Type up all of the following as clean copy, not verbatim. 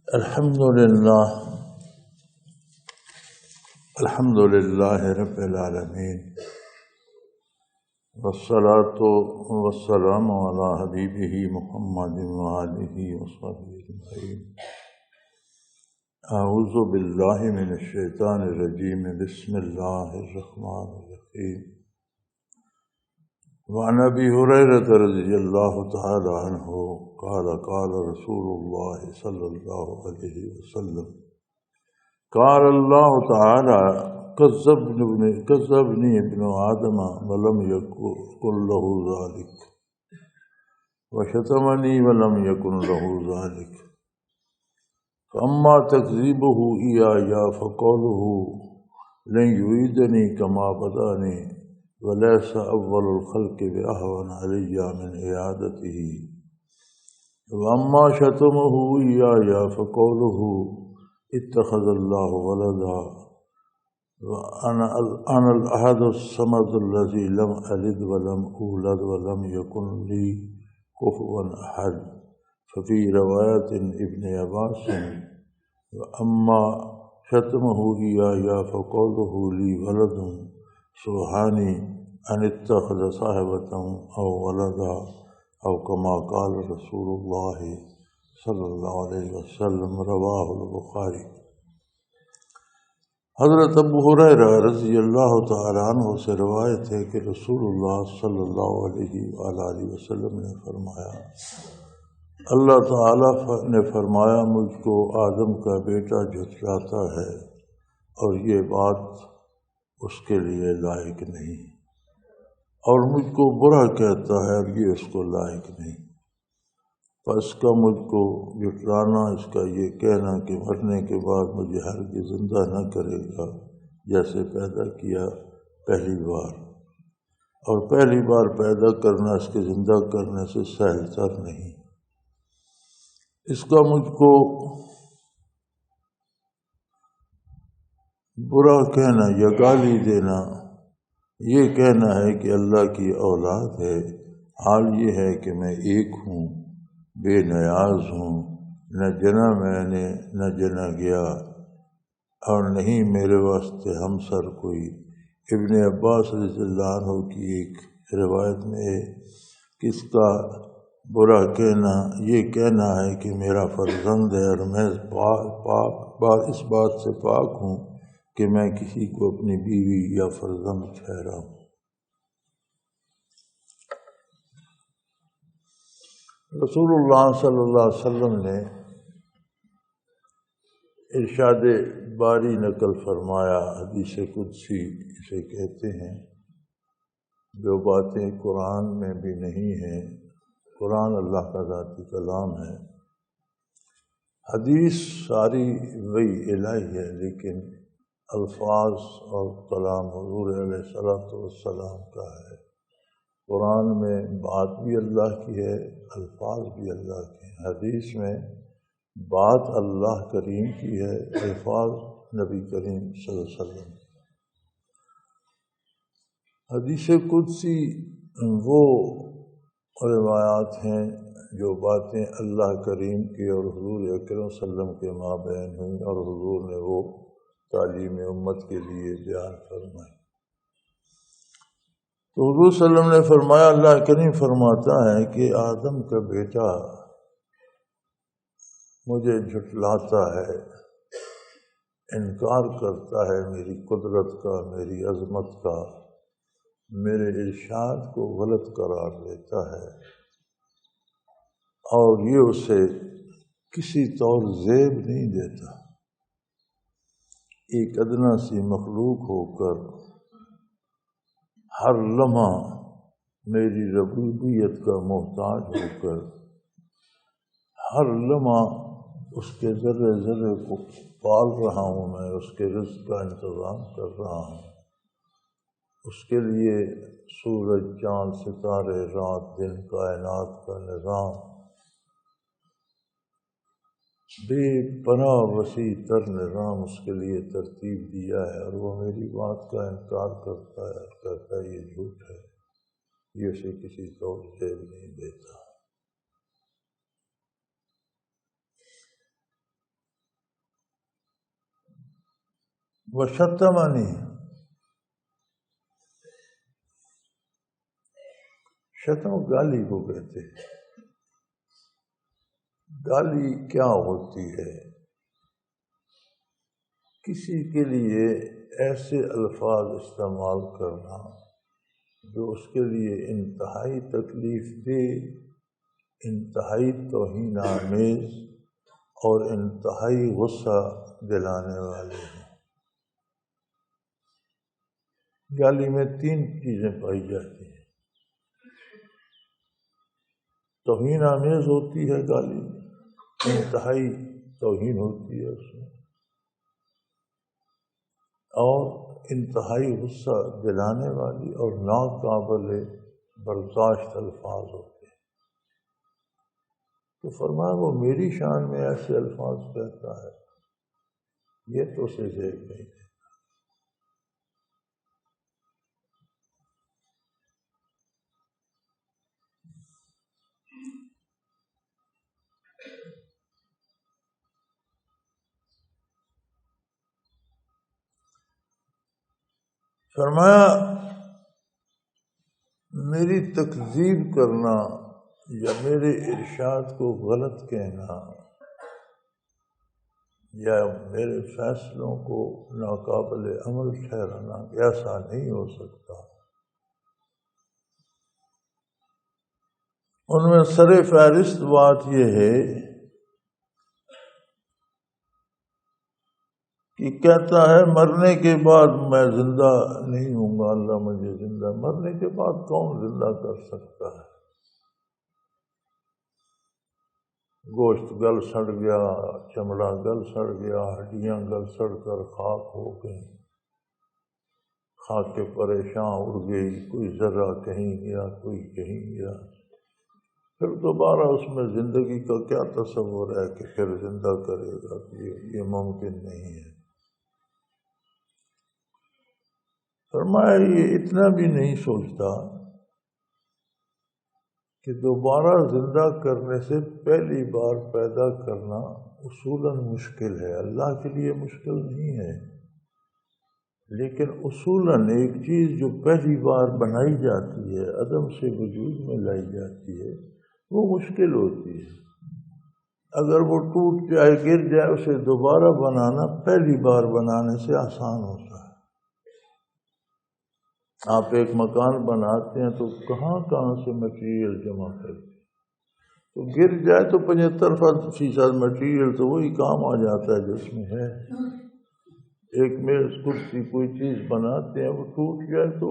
الحمد للہ رب العالمین والصلاة والسلام علی حبیبہ محمد وآلہ وصحبہ اجمعین۔ اعوذ باللہ من الشیطان الرجیم، بسم اللہ الرحمن الرحیم۔ وعن ابی ہریرۃ رضی اللہ تعالی عنہ قال قال رسول اللہ صلی اللہ علیہ وسلم قال اللہ تعالی کذبنی ابن آدم ولم یکن له ذلک وشتمنی ولم یکن له ذلک فاما تکذیبہ ایایا فقولہ لن یعیدنی کما بدانی ولیس اول الخلق بأہون علی من اعادتہ واما شتمہ ایایا فقولہ اتخذ اللہ ولدا وانا الاحد الصمد الذی لم الد ولم اولد ولم یکن لی کفوا احد۔ ففی روایت ابن عباس واما شتمہ ایایا فقولہ لی ولد سبحانی ان اتخذ صاحبة او ولدا او کما قال رسول اللہ صلی اللہ علیہ وسلم، رواہ البخاری۔ حضرت ابو ہریرہ رضی اللہ تعالیٰ عنہ سے روایت ہے کہ رسول اللہ صلی اللہ علیہ وآلہ وسلم نے فرمایا، اللہ تعالیٰ نے فرمایا مجھ کو آدم کا بیٹا جھٹلاتا ہے اور یہ بات اس کے لیے لائق نہیں، اور مجھ کو برا کہتا ہے اور یہ اس کو لائق نہیں، پس کا مجھ کو جھٹلانا، اس کا یہ کہنا کہ مرنے کے بعد مجھے ہرگز زندہ نہ کرے گا جیسے پیدا کیا پہلی بار، اور پہلی بار پیدا کرنا اس کے زندہ کرنے سے سہل تر نہیں، اس کا مجھ کو برا کہنا یا گالی دینا، یہ کہنا ہے کہ اللہ کی اولاد ہے، حال یہ ہے کہ میں ایک ہوں، بے نیاز ہوں، نہ جنا میں نے نہ جنا گیا، اور نہیں میرے واسطے ہمسر کوئی۔ ابن عباس رضی اللہ عنہ کی ایک روایت میں ہے کہ اس کا برا کہنا یہ کہنا ہے کہ میرا فرزند ہے اور میں اس بات سے پاک ہوں کہ میں کسی کو اپنی بیوی یا فرزند ٹھہراؤں۔ رسول اللہ صلی اللہ علیہ وسلم نے ارشاد باری نقل فرمایا، حدیث قدسی اسے کہتے ہیں، جو باتیں قرآن میں بھی نہیں ہیں، قرآن اللہ کا ذاتی کلام ہے، حدیث ساری وحی الہی ہے، لیکن الفاظ اور کلام حضور علیہ السلام کا ہے۔ قرآن میں بات بھی اللہ کی ہے، الفاظ بھی اللہ کے ہیں، حدیث میں بات اللہ کریم کی ہے، الفاظ نبی کریم صلی اللہ علیہ وسلم۔ حدیث قدسی وہ روایات ہیں جو باتیں اللہ کریم کی اور حضور اکرم صلی اللہ علیہ وسلم کے مابین ہوئیں، اور حضور نے وہ تعلیم امت کے لیے بیان فرمائی۔ تو حضور صلی اللہ علیہ وسلم نے فرمایا، اللہ کریم فرماتا ہے کہ آدم کا بیٹا مجھے جھٹلاتا ہے، انکار کرتا ہے میری قدرت کا، میری عظمت کا، میرے ارشاد کو غلط قرار دیتا ہے، اور یہ اسے کسی طور زیب نہیں دیتا۔ ایک ادنا سی مخلوق ہو کر ہر لمحہ میری ربوبیت کا محتاج ہو کر ہر لمحہ اس کے ذرے ذرے کو پال رہا ہوں، میں اس کے رزق کا انتظام کر رہا ہوں، اس کے لیے سورج، چاند، ستارے، رات دن، کائنات کا نظام بے پناہ وسیع تر نظام اس کے لیے ترتیب دیا ہے، اور وہ میری بات کا انکار کرتا ہے، کہتا ہے یہ جھوٹ ہے، یہ اسے کسی طور زیب نہیں دیتا۔ وشتمنی، شتم گالی کو کہتے ہیں۔ گالی کیا ہوتی ہے؟ کسی کے لیے ایسے الفاظ استعمال کرنا جو اس کے لیے انتہائی تکلیف دہ، انتہائی توہین آمیز اور انتہائی غصہ دلانے والے ہیں۔ گالی میں 3 چیزیں پائی جاتی ہیں۔ توہین آمیز ہوتی ہے گالی، انتہائی توہین ہوتی ہے اس میں، اور انتہائی غصہ دلانے والی اور ناقابل برداشت الفاظ ہوتے ہیں۔ تو فرمایا وہ میری شان میں ایسے الفاظ کہتا ہے، یہ تو اسے زیب نہیں ہے۔ فرمایا میری تکذیب کرنا یا میرے ارشاد کو غلط کہنا یا میرے فیصلوں کو ناقابل عمل ٹھہرانا ایسا نہیں ہو سکتا۔ ان میں سر فہرست بات یہ ہے کہ کہتا ہے مرنے کے بعد میں زندہ نہیں ہوں گا، اللہ مجھے زندہ۔ مرنے کے بعد کون زندہ کر سکتا ہے؟ گوشت گل سڑ گیا، چمڑا گل سڑ گیا، ہڈیاں گل سڑ کر خاک ہو گئی، خاک کے پریشان اڑ گئی، کوئی ذرہ کہیں گیا، کوئی کہیں گیا۔ پھر دوبارہ اس میں زندگی کا کیا تصور ہے کہ پھر زندہ کرے گا؟ یہ ممکن نہیں ہے۔ فرمایا یہ اتنا بھی نہیں سوچتا کہ دوبارہ زندہ کرنے سے پہلی بار پیدا کرنا اصولاً مشکل ہے، اللہ کے لیے مشکل نہیں ہے، لیکن اصولاً ایک چیز جو پہلی بار بنائی جاتی ہے، عدم سے وجود میں لائی جاتی ہے، وہ مشکل ہوتی ہے۔ اگر وہ ٹوٹ جائے، گر جائے، اسے دوبارہ بنانا پہلی بار بنانے سے آسان ہوتا ہے۔ آپ ایک مکان بناتے ہیں تو کہاں سے مٹیریل جمع کرتے ہیں، تو گر جائے تو 75% مٹیریل تو وہی کام آ جاتا ہے جس میں ہے۔ ایک میز کرسی کوئی چیز بناتے ہیں، وہ ٹوٹ جائے تو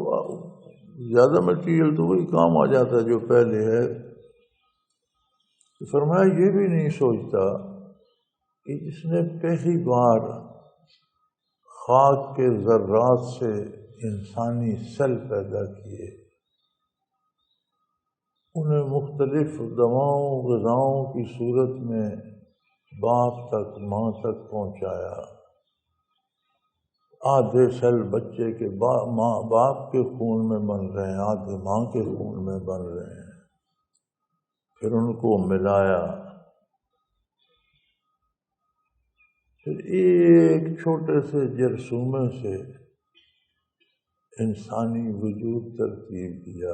زیادہ مٹیریل تو وہی کام آ جاتا ہے جو پہلے ہے۔ تو فرمایا یہ بھی نہیں سوچتا کہ جس نے پہلی بار خاک کے ذرات سے انسانی سیل پیدا کیے، انہیں مختلف دواؤں غذاؤں کی صورت میں باپ تک ماں تک پہنچایا، آدھے سیل بچے کے باپ کے خون میں بن رہے ہیں، آدھے ماں کے خون میں بن رہے ہیں، پھر ان کو ملایا، پھر ایک چھوٹے سے جرثومے سے انسانی وجود ترتیب دیا۔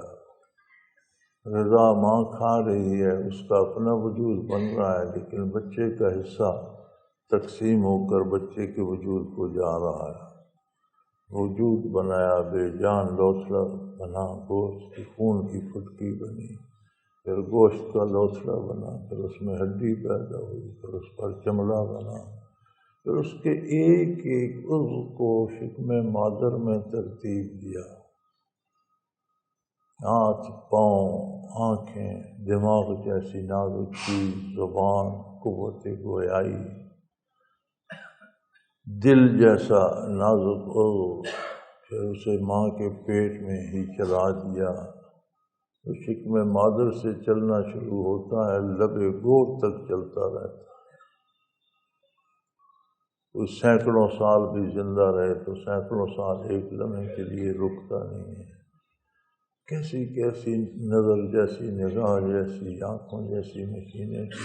غذا ماں کھا رہی ہے، اس کا اپنا وجود بن رہا ہے، لیکن بچے کا حصہ تقسیم ہو کر بچے کے وجود کو جا رہا ہے۔ وجود بنایا، بے جان لوتھڑا بنا، گوشت کی خون کی پھٹکی بنی، پھر گوشت کا لوتھڑا بنا، پھر اس میں ہڈی پیدا ہوئی، پھر اس پر چمڑا بنا، پھر اس کے ایک ایک عضو کو شکم مادر میں ترتیب دیا، ہاتھ، پاؤں، آنکھیں، دماغ جیسی نازک چیز، زبان، قوت گویائی، دل جیسا نازک عضو، پھر اسے ماں کے پیٹ میں ہی چلا دیا۔ تو شکم مادر سے چلنا شروع ہوتا ہے، لب گود تک چلتا رہتا ہے۔ وہ سینکڑوں سال بھی زندہ رہے تو سینکڑوں سال ایک لمحے کے لیے رکتا نہیں ہے۔ کیسی کیسی نظر جیسی نگاہ جیسی آنکھوں جیسی مشینیں تھی،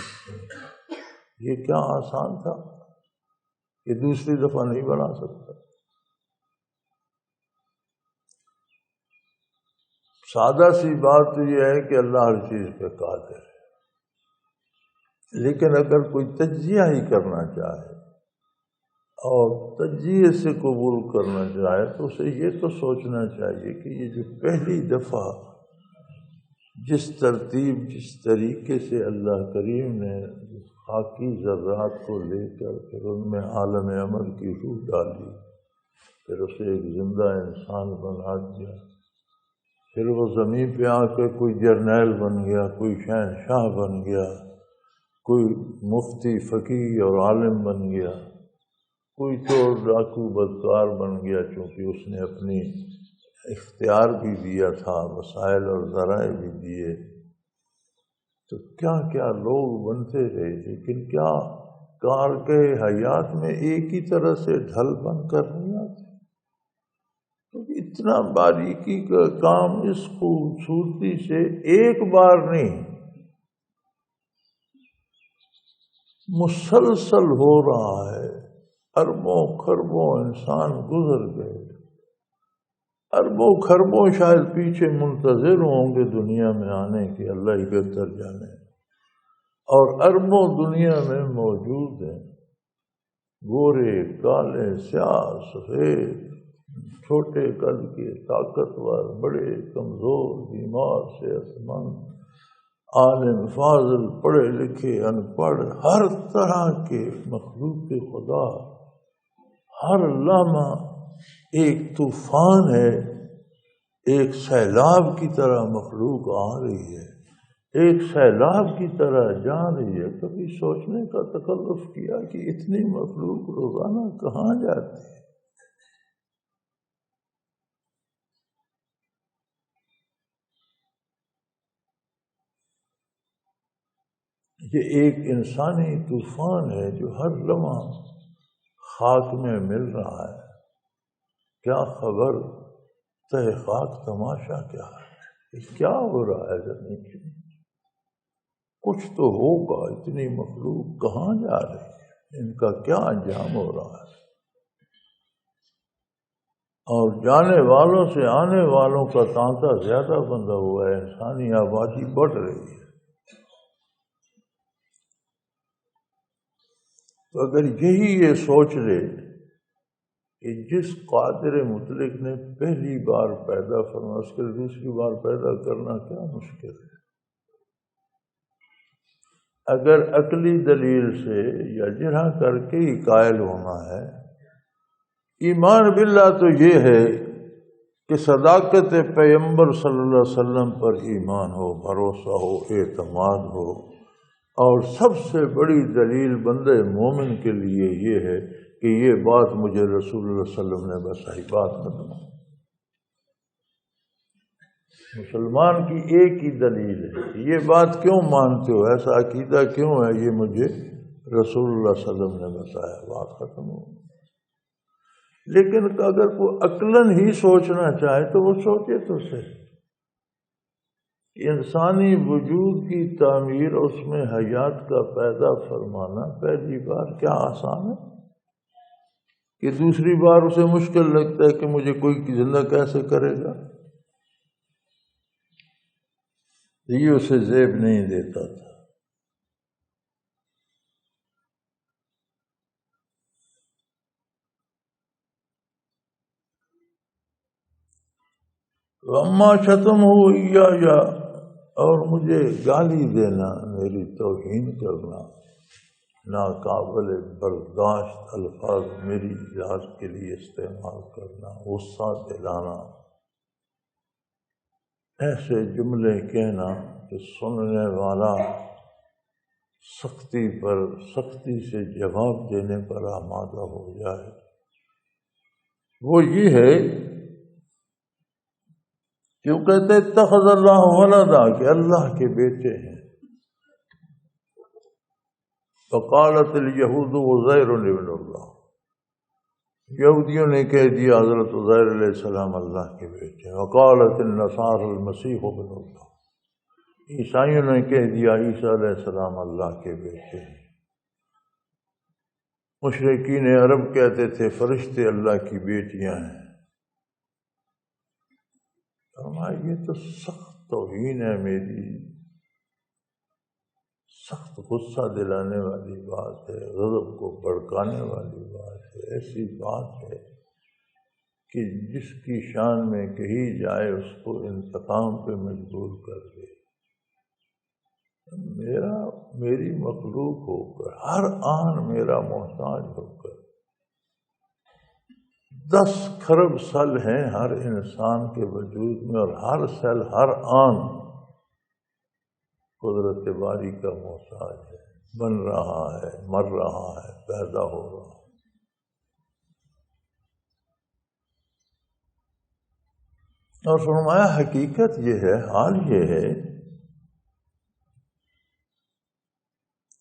یہ کیا آسان تھا کہ دوسری دفعہ نہیں بنا سکتا۔ سادہ سی بات تو یہ ہے کہ اللہ ہر چیز پہ قادر ہے، لیکن اگر کوئی تجزیہ ہی کرنا چاہے اور تجزیے سے قبول کرنا چاہے تو اسے یہ تو سوچنا چاہیے کہ یہ جو پہلی دفعہ جس ترتیب جس طریقے سے اللہ کریم نے خاکی ذرات کو لے کر پھر ان میں عالم عمل کی روح ڈالی، پھر اسے ایک زندہ انسان بنا دیا، پھر وہ زمین پہ آ کے کوئی جرنیل بن گیا، کوئی شہنشاہ بن گیا، کوئی مفتی فقیہ اور عالم بن گیا، کوئی چور ڈاکو بدکار بن گیا، چونکہ اس نے اپنی اختیار بھی دیا تھا، وسائل اور ذرائع بھی دیے، تو کیا کیا لوگ بنتے رہے، لیکن کیا کار کے حیات میں ایک ہی طرح سے ڈھل بن کر نہیں آتے؟ تو اتنا باریکی کا کام اس خوبصورتی سے ایک بار نہیں مسلسل ہو رہا ہے، اربوں خربوں انسان گزر گئے، اربوں خربوں شاید پیچھے منتظر ہوں گے دنیا میں آنے کے، اللہ ہی بہتر جانے، اور اربوں دنیا میں موجود ہیں، گورے کالے سیاہ سفید، چھوٹے قد کے طاقتور بڑے کمزور بیمار صحت مند، عالم فاضل پڑھے لکھے ان پڑھ، ہر طرح کے مخلوق خدا، ہر لمحہ ایک طوفان ہے، ایک سیلاب کی طرح مخلوق آ رہی ہے، ایک سیلاب کی طرح جا رہی ہے۔ کبھی سوچنے کا تکلف کیا کہ اتنی مخلوق روزانہ کہاں جاتی ہے؟ یہ ایک انسانی طوفان ہے جو ہر لمحہ خاک میں مل رہا ہے۔ کیا خبر تہ خاک تماشا کیا ہے؟ یہ کیا ہو رہا ہے زمین میں؟ کچھ تو ہوگا، اتنی مخلوق کہاں جا رہی ہے، ان کا کیا انجام ہو رہا ہے؟ اور جانے والوں سے آنے والوں کا تانتا زیادہ بندہ ہوا ہے، انسانی آبادی بڑھ رہی ہے۔ تو اگر یہی یہ سوچ لے کہ جس قادر مطلق نے پہلی بار پیدا فرمایا اس کے لیے دوسری بار پیدا کرنا کیا مشکل ہے؟ اگر عقلی دلیل سے یا جرح کر کے ہی قائل ہونا ہے، ایمان باللہ تو یہ ہے کہ صداقت پیغمبر صلی اللہ علیہ وسلم پر ایمان ہو، بھروسہ ہو، اعتماد ہو، اور سب سے بڑی دلیل بندے مومن کے لیے یہ ہے کہ یہ بات مجھے رسول اللہ صلی اللہ علیہ وسلم نے بتائی، بات ختم۔ مسلمان کی ایک ہی دلیل ہے، یہ بات کیوں مانتے ہو، ایسا عقیدہ کیوں ہے؟ یہ مجھے رسول اللہ صلی اللہ علیہ وسلم نے بتایا، بات ختم ہو۔ لیکن اگر کوئی عقلاً ہی سوچنا چاہے تو وہ سوچے تو صحیح، انسانی وجود کی تعمیر، اس میں حیات کا پیدا فرمانا پہلی بار کیا آسان ہے کہ دوسری بار اسے مشکل لگتا ہے کہ مجھے کوئی زندہ کیسے کرے گا؟ یہ اسے زیب نہیں دیتا تھا۔ اما شتم ہو یا اور مجھے گالی دینا، میری توہین کرنا، ناقابل برداشت الفاظ میری ذات کے لیے استعمال کرنا، غصہ دلانا، ایسے جملے کہنا کہ سننے والا سختی سے جواب دینے پر آمادہ ہو جائے، وہ یہ ہے کیوں کہتے اتخذ اللہ ولدا کہ اللہ کے بیٹے ہیں۔ وقالت الیہود عزیر ابن اللہ، یہودیوں نے کہہ دیا حضرت عزیر علیہ السلام اللہ کے بیٹے۔ وقالت النصارى المسیح ابن اللہ، عیسائیوں نے کہہ دیا عیسیٰ علیہ السلام اللہ کے بیٹے ہیں۔ مشرکین عرب کہتے تھے فرشتے اللہ کی بیٹیاں ہیں۔ یہ تو سخت توہین ہے میری، سخت غصہ دلانے والی بات ہے، غضب کو بھڑکانے والی بات ہے، ایسی بات ہے کہ جس کی شان میں کہی جائے اس کو انتقام پہ مجبور کر دے۔ میری مخلوق ہو کر، ہر آن میرا محتاج ہو کر، 10 کھرب سل ہیں ہر انسان کے وجود میں، اور ہر سل ہر آن قدرت باری کا محتاج ہے، بن رہا ہے، مر رہا ہے، پیدا ہو رہا ہے۔ اور فرمایا حقیقت یہ ہے، حال یہ ہے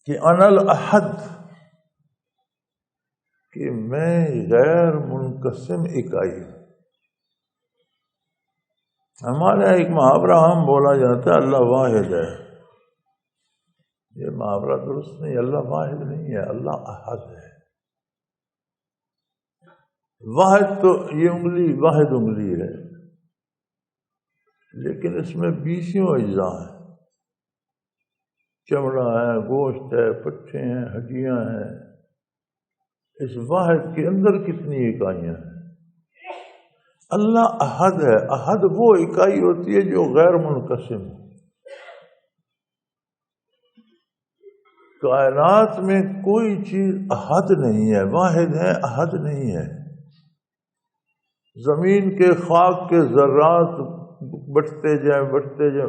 کہ انا الاحد، کہ میں غیر منقسم اکائی ہوں۔ ہمارے یہاں ایک محاورہ عام بولا جاتا ہے، اللہ واحد ہے۔ یہ محاورہ درست نہیں، اللہ واحد نہیں ہے، اللہ احد ہے۔ واحد تو یہ انگلی واحد انگلی ہے، لیکن اس میں 20 اجزاء ہیں، چمڑا ہے، گوشت ہے، پٹھے ہیں، ہڈیاں ہیں۔ اس واحد کے اندر کتنی اکائیاں ہیں؟ اللہ احد ہے۔ احد وہ اکائی ہوتی ہے جو غیر منقسم ہے۔ کائنات میں کوئی چیز احد نہیں ہے، واحد ہے، احد نہیں ہے۔ زمین کے خاک کے ذرات بٹتے جائیں،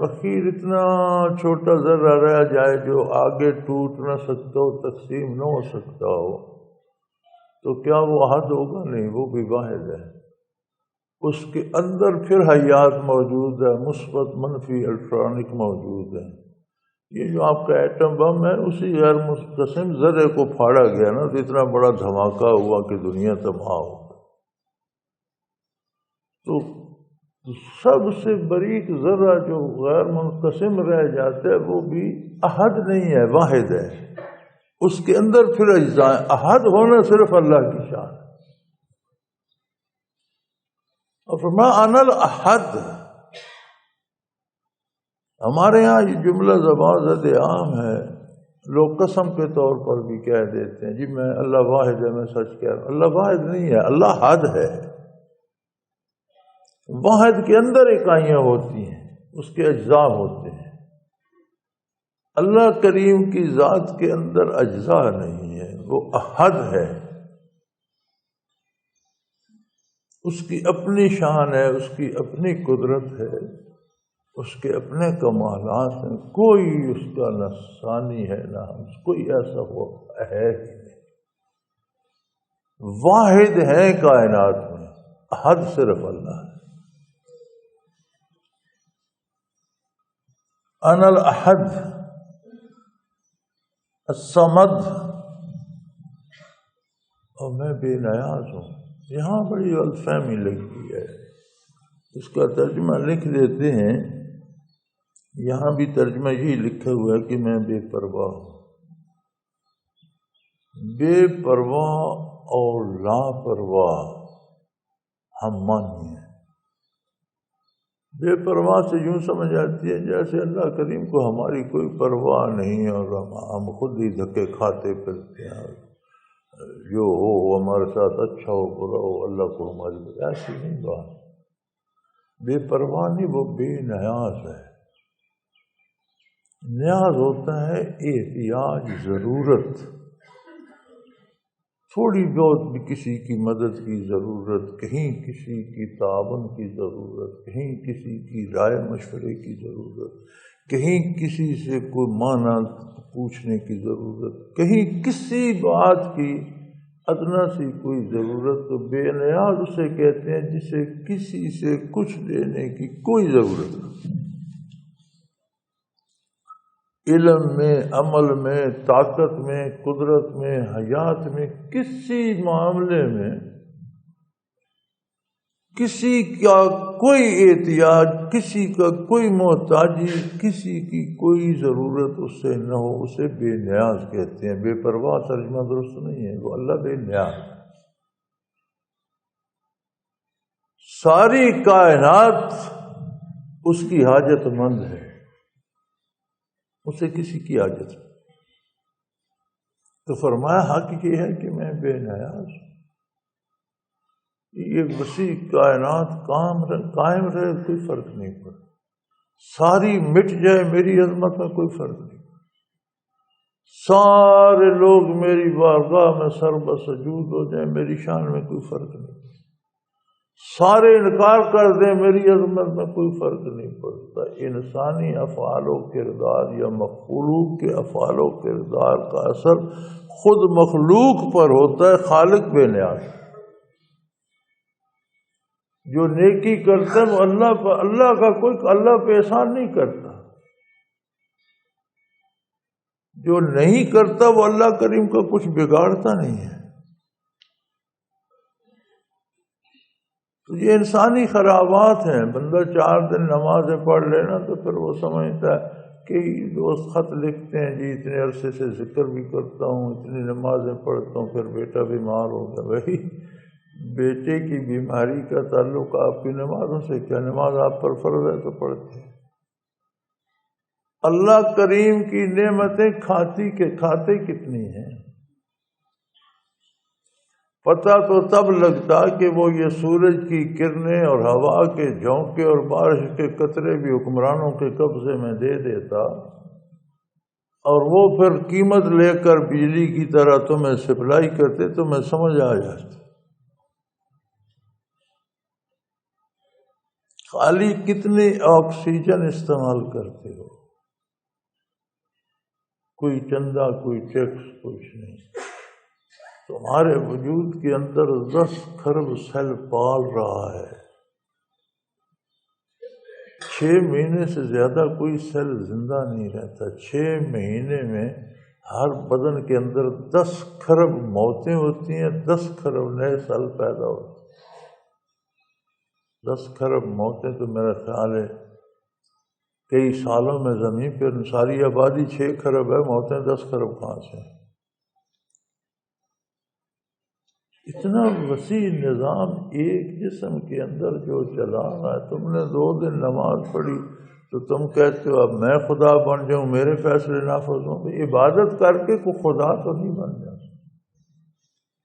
اخیر اتنا چھوٹا ذرہ رہ جائے جو آگے ٹوٹ نہ سکتا ہو، تقسیم نہ ہو سکتا ہو، تو کیا وہ احد ہوگا؟ نہیں، وہ بھی واحد ہے۔ اس کے اندر پھر حیات موجود ہے، مثبت منفی الیکٹرانک موجود ہے۔ یہ جو آپ کا ایٹم بم ہے، اسی غیر منقسم ذرے کو پھاڑا گیا نا، تو اتنا بڑا دھماکہ ہوا کہ دنیا تباہ ہو۔ تو سب سے باریک ذرہ جو غیر منقسم رہ جاتا ہے وہ بھی احد نہیں ہے، واحد ہے۔ اس کے اندر پھر اجزاء، احد ہونا صرف اللہ کی شان ہے۔ اور فرمایا انا الاحد۔ ہمارے ہاں یہ جملہ زبان زد عام ہے، لوگ قسم کے طور پر بھی کہہ دیتے ہیں، جی میں اللہ واحد ہے، میں سچ کہہ رہا ہوں۔ اللہ واحد نہیں ہے، اللہ حد ہے۔ واحد کے اندر اکائیاں ہوتی ہیں، اس کے اجزاء ہوتے ہیں۔ اللہ کریم کی ذات کے اندر اجزاء نہیں ہے، وہ احد ہے۔ اس کی اپنی شان ہے، اس کی اپنی قدرت ہے، اس کے اپنے کمالات ہیں، کوئی اس کا نہ ثانی ہے نہ کوئی ایسا وہ ہے ہی نہیں۔ واحد ہے کائنات میں، احد صرف اللہ ہے۔ انا الاحد الصمد، اور میں بے نیاز ہوں۔ یہاں بڑی غلط فہمی لگتی ہے، اس کا ترجمہ لکھ دیتے ہیں، یہاں بھی ترجمہ یہی لکھا ہوا ہے کہ میں بے پرواہ ہوں۔ بے پرواہ اور لاپرواہ ہم مانی ہیں۔ بے پرواہ سے یوں سمجھ آتی ہے جیسے اللہ کریم کو ہماری کوئی پرواہ نہیں، اور ہم خود ہی دھکے کھاتے پھرتے ہیں، جو ہو ہمارے ساتھ اچھا ہو برا ہو، اللہ کو ہماری ایسی نہیں بات۔ بے پرواہ نہیں، وہ بے نیاز ہے۔ نیاز ہوتا ہے احتیاج، ضرورت، تھوڑی بہت بھی کسی کی مدد کی ضرورت، کہیں کسی کی تعاون کی ضرورت، کہیں کسی کی رائے مشورے کی ضرورت، کہیں کسی سے کوئی معنی پوچھنے کی ضرورت، کہیں کسی بات کی ادنا سی کوئی ضرورت، تو بے نیاز اسے کہتے ہیں جسے کسی سے کچھ لینے کی کوئی ضرورت نہیں۔ علم میں، عمل میں، طاقت میں، قدرت میں، حیات میں، کسی معاملے میں کسی کا کوئی احتیاج، کسی کا کوئی محتاجی، کسی کی کوئی ضرورت اس سے نہ ہو، اسے بے نیاز کہتے ہیں۔ بے پرواہ ترجمہ درست نہیں ہے، وہ اللہ بے نیاز ہے۔ ساری کائنات اس کی حاجت مند ہے، اسے کسی کی حاجت نہیں۔ تو فرمایا حق یہ ہے کہ میں بے نیاز ہوں، یہ وسیع کائنات قائم رہے کوئی فرق نہیں پڑتا، ساری مٹ جائے میری عظمت میں کوئی فرق نہیں، سارے لوگ میری بارگاہ میں سر بسجود ہو جائیں میری شان میں کوئی فرق نہیں، سارے انکار کر دیں میری عظمت میں کوئی فرق نہیں پڑتا۔ انسانی افعال و کردار یا مخلوق کے افعال و کردار کا اثر خود مخلوق پر ہوتا ہے، خالق بے نیاز۔ جو نیکی کرتا ہے وہ اللہ پہ احسان نہیں کرتا، جو نہیں کرتا وہ اللہ کریم کا کچھ بگاڑتا نہیں ہے۔ تو یہ انسانی خرابات ہیں۔ بندہ 4 دن نمازیں پڑھ لینا تو پھر وہ سمجھتا ہے کہ دوست خط لکھتے ہیں جی اتنے عرصے سے ذکر بھی کرتا ہوں، اتنی نمازیں پڑھتا ہوں، پھر بیٹا بیمار ہو گیا۔ بھائی بیٹے کی بیماری کا تعلق آپ کی نمازوں سے کیا؟ نماز آپ پر فرض ہے تو پڑھتے ہیں۔ اللہ کریم کی نعمتیں کھاتے کتنی ہیں، پتہ تو تب لگتا کہ وہ یہ سورج کی کرنیں اور ہوا کے جھونکے اور بارش کے قطرے بھی حکمرانوں کے قبضے میں دے دیتا، اور وہ پھر قیمت لے کر بجلی کی طرح تمہیں سپلائی کرتے، تمہیں سمجھ آ جاتی۔ خالی کتنے آکسیجن استعمال کرتے ہو، کوئی چندہ کوئی ٹیکس کچھ نہیں، تمہارے وجود کے اندر 10 کھرب سیل پال رہا ہے، 6 مہینے سے زیادہ کوئی سیل زندہ نہیں رہتا، 6 مہینے میں ہر بدن کے اندر 10 کھرب موتیں ہوتی ہیں، 10 کھرب نئے سیل پیدا ہوتے ہیں۔ 10 کھرب موتیں تو میرا خیال ہے کئی سالوں میں زمین پر ساری آبادی 6 کھرب ہے، موتیں 10 کھرب کہاں سے ہیں؟ اتنا وسیع نظام ایک جسم کے اندر جو چلا رہا ہے۔ تم نے 2 دن نماز پڑھی تو تم کہتے ہو اب میں خدا بن جاؤں، میرے فیصلے نافذ ہوں۔ عبادت کر کے کوئی خدا تو نہیں بن جاتا،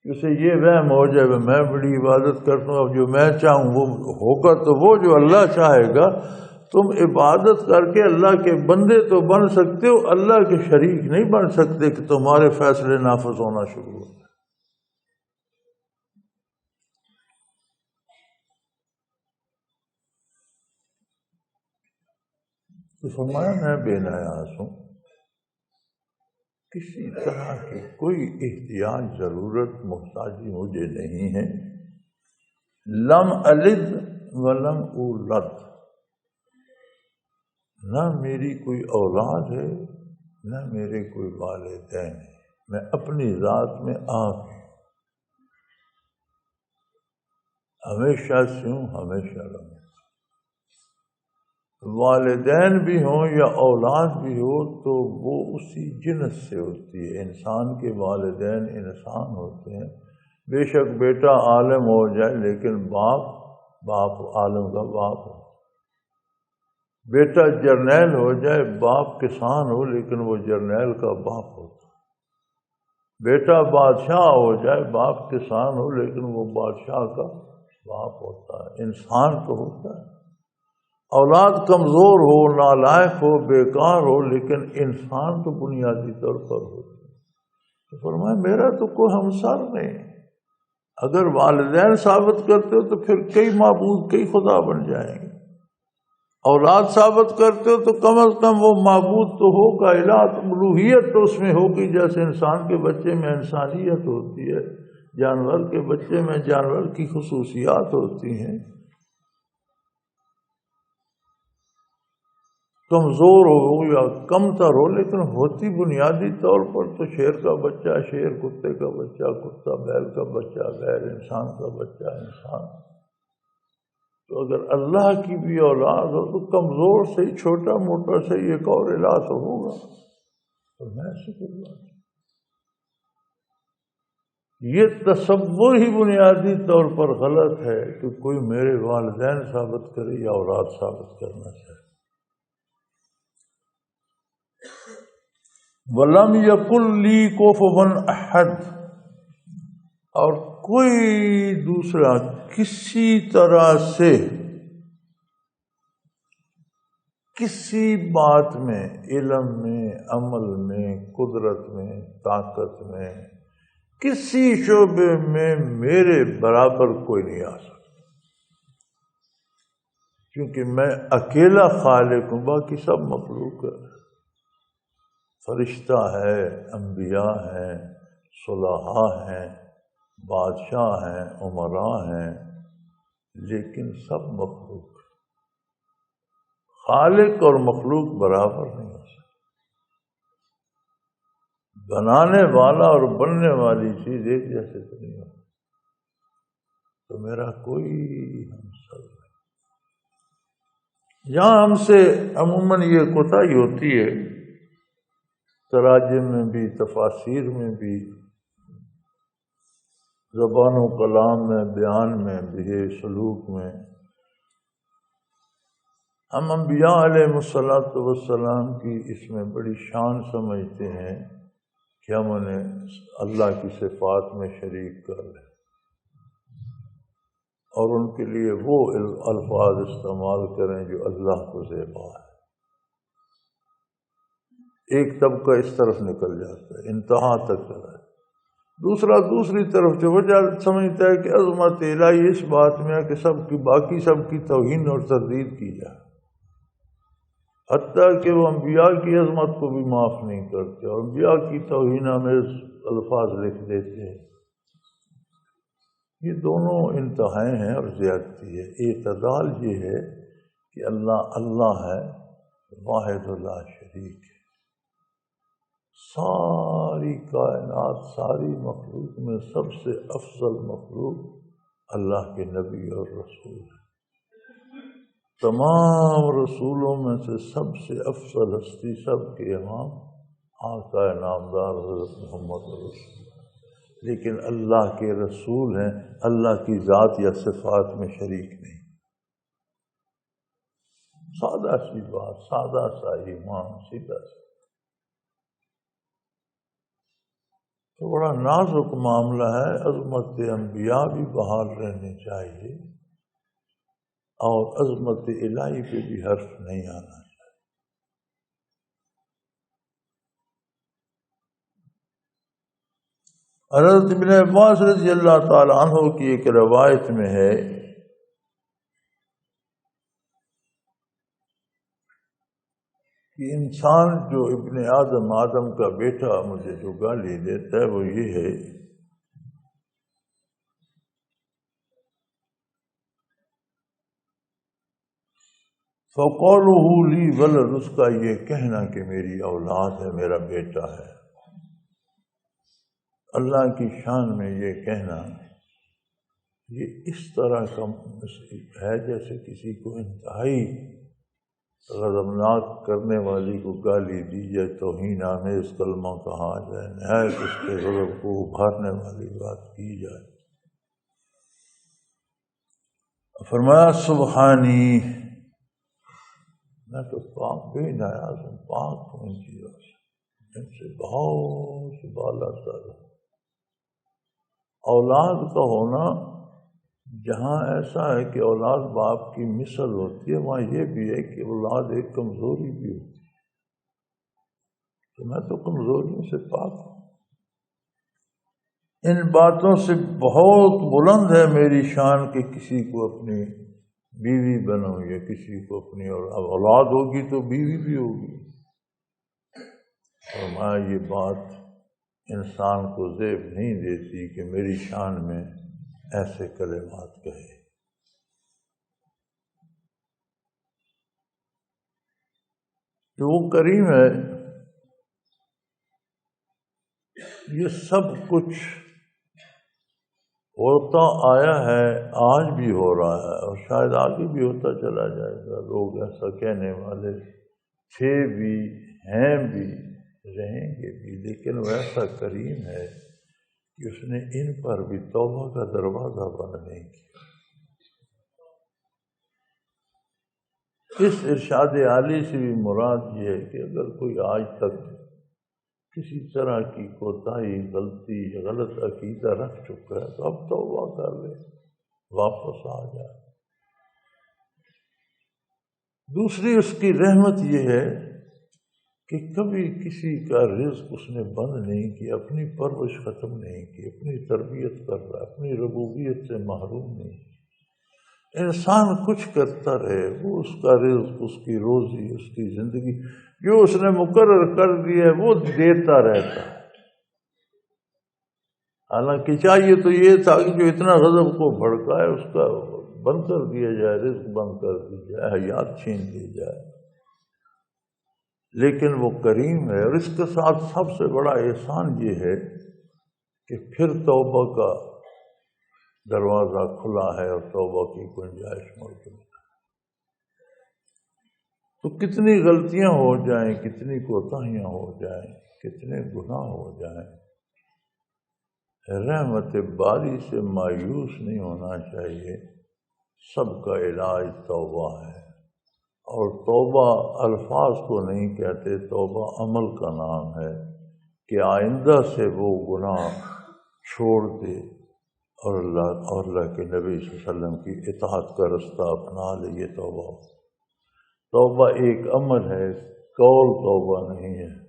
اسے یہ وہم ہو جائے میں بڑی عبادت کرتا ہوں، اب جو میں چاہوں وہ ہوگا، تو وہ جو اللہ چاہے گا۔ تم عبادت کر کے اللہ کے بندے تو بن سکتے ہو، اللہ کے شریک نہیں بن سکتے کہ تمہارے فیصلے نافذ ہونا شروع ہو۔ تو فرمایا میں بے نیاز ہوں، کسی طرح کی کوئی احتیاج ضرورت محتاجی مجھے نہیں ہے۔ لم الد ولم اولد، نہ میری کوئی اولاد ہے نہ میرے کوئی والدین ہیں، میں اپنی ذات میں آپ ہوں، ہمیشہ سے ہوں، ہمیشہ رہوں۔ والدین بھی ہوں یا اولاد بھی ہو تو وہ اسی جنس سے ہوتی ہے۔ انسان کے والدین انسان ہوتے ہیں، بے شک بیٹا عالم ہو جائے لیکن باپ عالم کا باپ ہو، بیٹا جرنیل ہو جائے باپ کسان ہو لیکن وہ جرنیل کا باپ ہوتا، بیٹا بادشاہ ہو جائے باپ کسان ہو لیکن وہ بادشاہ کا باپ ہوتا ہے۔ انسان تو ہوتا ہے، اولاد کمزور ہو، نالائق ہو، بیکار ہو، لیکن انسان تو بنیادی طور پر ہوتا ہے۔ تو فرمایا میرا تو کوئی ہمسر نہیں۔ اگر والدین ثابت کرتے ہو تو پھر کئی معبود کئی خدا بن جائیں گے، اولاد ثابت کرتے ہو تو کم از کم وہ معبود تو ہوگا، الہ الوہیت تو اس میں ہوگی، جیسے انسان کے بچے میں انسانیت ہوتی ہے، جانور کے بچے میں جانور کی خصوصیات ہوتی ہیں۔ کمزور ہو یا کم تر ہو لیکن ہوتی بنیادی طور پر تو شیر کا بچہ شیر، کتے کا بچہ کتا، بیل کا بچہ بیل، انسان کا بچہ انسان۔ تو اگر اللہ کی بھی اولاد ہو تو کمزور سے ہی، چھوٹا موٹا سے ہی ایک اور الہ تو ہوگا۔ تو میں شکر گزار، یہ تصور ہی بنیادی طور پر غلط ہے کہ کوئی میرے والدین ثابت کرے یا اولاد ثابت کرنا چاہے۔ وَلَمْ يَكُنْ لِي كُفُوًا أَحَدٌ، اور کوئی دوسرا کسی طرح سے کسی بات میں، علم میں، عمل میں، قدرت میں، طاقت میں، کسی شعبے میں میرے برابر کوئی نہیں آ سکتا، کیونکہ میں اکیلا خالق ہوں، باقی سب مخلوق ہے۔ فرشتہ ہے، انبیاء ہیں، صلحاء ہیں، بادشاہ ہیں، امراء ہیں، لیکن سب مخلوق۔ خالق اور مخلوق برابر نہیں ہو سکتے۔ بنانے والا اور بننے والی چیز ایک جیسے تو نہیں ہو، تو میرا کوئی ہمسر نہیں۔ یہاں ہم سے عموماً یہ کوتاہی ہوتی ہے، تراجم میں بھی، تفاسیر میں بھی، زبان و کلام میں، بیان میں بھی، سلوک میں، ہم انبیاء علیہ السلام کی اس میں بڑی شان سمجھتے ہیں کہ ہم انہیں اللہ کی صفات میں شریک کر لیں اور ان کے لیے وہ الفاظ استعمال کریں جو اللہ کو زیبا ہے۔ ایک طبقہ اس طرف نکل جاتا ہے، انتہا تک چلا ہے، دوسرا دوسری طرف جو وجہ سمجھتا ہے کہ عظمت الہی اس بات میں ہے کہ باقی سب کی توہین اور تردید کی جائے، حتیٰ کہ وہ انبیاء کی عظمت کو بھی معاف نہیں کرتے اور انبیاء کی توہین آمیز الفاظ لکھ دیتے ہیں۔ یہ دونوں انتہائیں ہیں اور زیادتی ہے۔ اعتدال یہ ہے کہ اللہ اللہ ہے، واحد لا شریک ہے، ساری کائنات، ساری مخلوق میں سب سے افضل مخلوق اللہ کے نبی اور رسول ہے۔ تمام رسولوں میں سے سب سے افضل ہستی، سب کے امام، آقا نامدار حضرت محمد رسول اللہ، لیکن اللہ کے رسول ہیں، اللہ کی ذات یا صفات میں شریک نہیں۔ سادہ سی بات، سادہ سا ایمان، سیدھا سا، تو بڑا نازک معاملہ ہے۔ عظمت انبیاء بھی بحال رہنی چاہیے اور عظمت الہی پہ بھی حرف نہیں آنا چاہیے۔ حضرت ابن عباس رضی اللہ تعالی عنہ کی ایک روایت میں ہے کہ انسان جو ابن آدم کا بیٹا مجھے جو گالی دیتا ہے وہ یہ ہے فَقَالُهُ لِي وَلَدٌ، اس کا یہ کہنا کہ میری اولاد ہے، میرا بیٹا ہے۔ اللہ کی شان میں یہ کہنا، یہ اس طرح کا ہے جیسے کسی کو انتہائی غضبناک کرنے والی کو گالی دی جائے، توہین آمیز کلمہ کہا جائے، نہایت اس کے غضب کو ابھارنے والی بات کی جائے۔ فرمایا سبحانی، میں تو پاک بے نیاز ہوں، پاک ہوں ان چیزوں سے، ان سے بہت بالا تر۔ اولاد کا ہونا جہاں ایسا ہے کہ اولاد باپ کی مثل ہوتی ہے، وہاں یہ بھی ہے کہ اولاد ایک کمزوری بھی ہوتی ہے، تو میں تو کمزوریوں سے پاک ہوں۔ ان باتوں سے بہت بلند ہے میری شان کہ کسی کو اپنی بیوی بناؤں یا کسی کو اپنی اولاد ہوگی تو بیوی بھی ہوگی، اور میں یہ بات انسان کو زیب نہیں دیتی کہ میری شان میں ایسے کلمات کہے۔ جو وہ کریم ہے، یہ سب کچھ ہوتا آیا ہے، آج بھی ہو رہا ہے اور شاید آگے بھی ہوتا چلا جائے گا۔ لوگ ایسا کہنے والے تھے بھی، ہیں بھی، رہیں گے بھی، لیکن وہ ایسا کریم ہے کہ اس نے ان پر بھی توبہ کا دروازہ بند نہیں کیا۔ اس ارشاد عالی سے بھی مراد یہ ہے کہ اگر کوئی آج تک کسی طرح کی کوتاہی، غلطی، غلط عقیدہ رکھ چکا ہے تو اب توبہ کر لے، واپس آ جائے۔ دوسری اس کی رحمت یہ ہے کہ کبھی کسی کا رزق اس نے بند نہیں کیا، اپنی پرورش ختم نہیں کی، اپنی تربیت کر رہا ہے، اپنی ربوبیت سے محروم نہیں۔ انسان کچھ کرتا رہے، وہ اس کا رزق، اس کی روزی، اس کی زندگی جو اس نے مقرر کر دیا ہے وہ دیتا رہتا ہے۔ حالانکہ چاہیے تو یہ تھا کہ جو اتنا غضب کو بھڑکا ہے اس کا بند کر دیا جائے، رزق بند کر دی جائے، حیات چھین دی جائے، لیکن وہ کریم ہے۔ اور اس کے ساتھ سب سے بڑا احسان یہ ہے کہ پھر توبہ کا دروازہ کھلا ہے اور توبہ کی گنجائش موجود ہے۔ تو کتنی غلطیاں ہو جائیں، کتنی کوتاہیاں ہو جائیں، کتنے گناہ ہو جائیں، رحمت باری سے مایوس نہیں ہونا چاہیے۔ سب کا علاج توبہ ہے، اور توبہ الفاظ کو نہیں کہتے، توبہ عمل کا نام ہے کہ آئندہ سے وہ گناہ چھوڑ دے اور اللہ کے نبی صلی اللہ علیہ وسلم کی اطاعت کا رستہ اپنا لے۔ یہ توبہ توبہ ایک عمل ہے، قول توبہ نہیں ہے۔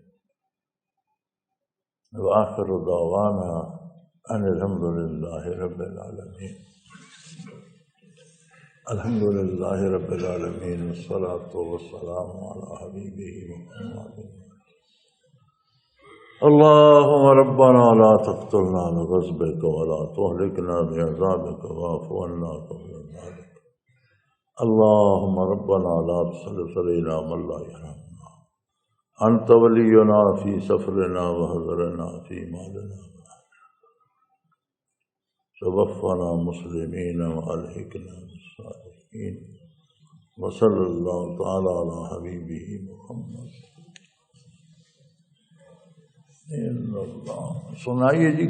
وآخر دعوانا ان الحمد للہ رب العالمین۔ الحمد للہ رب العالمین، والصلاة والسلام علی حبیبہ محمد۔ اللهم ربنا لا تقتلنا بغضبك ولا تهلكنا بعذابك واعف عنا قبل ذلك۔ اللهم ربنا لا تسلط علينا من لا يرحمنا، أنت ولينا في سفرنا وحضرنا في مالنا، توفنا مسلمين وألحقنا بالصالحين، وصلى الله تعالى على حبيبه محمد۔ سنائیے جی۔